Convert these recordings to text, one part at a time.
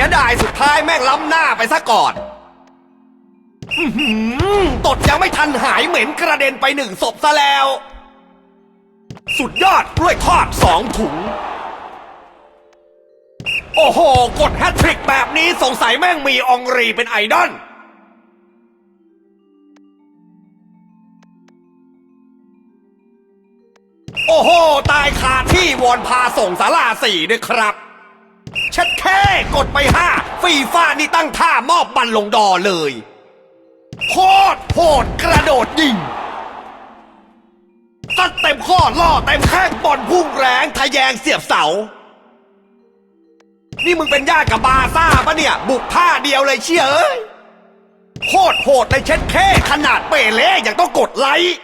ยดายสุดท้ายแม่งล้ำหน้าไปซะก่อนตดยังไม่ทันหายเหม็นกระเด็นไป1 ศพซะแล้ว สุดยอดกล้วยทอด2 ถุงโอ้โหกดแฮตทริกแบบนี้สงสัยแม่งมีองรีเป็นไอดอลโอ้โหตายคาที่วอนพาส่งศาลา4ด้วยครับเช็ดแค่กดไป5ฟีฟ่านี่ตั้งท่ามอบบัลลงดอเลยโคตรโหดกระโดดยิงซัดเต็มข้อล่อเต็มแข้งบอลพุ่งแรงทะแยงเสียบเสานี่มึงเป็นญาติกับบาซ่าปะเนี่ยบุกท่าเดียวเลยเชี่ยเอ้ยโคตรโหดเลยเช็ดแค่ขนาดเปเล่ยังต้องกดไลค์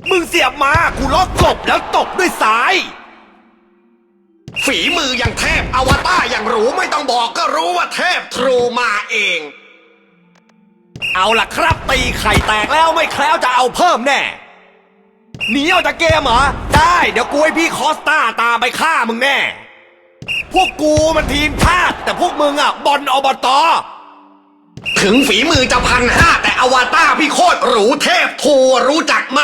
มึงเสียบมากูล็อกกบแล้วตบด้วยซ้ายฝีมืออย่างเทพอวตารอย่างหรูไม่ต้องบอกก็รู้ว่าเทพทรูมาเองเอาล่ะครับตีไข่แตกแล้วไม่แคล้วจะเอาเพิ่มแน่หนีออกจากเกมเหรอได้เดี๋ยวกูให้พี่คอสตาตามไปฆ่ามึงแน่พวกกูมันทีมชาติแต่พวกมึงอ่ะบอลอบต.ถึงฝีมือจะ1,500แต่อวตารพี่โคตรหรูเทพทัวรู้จักไหม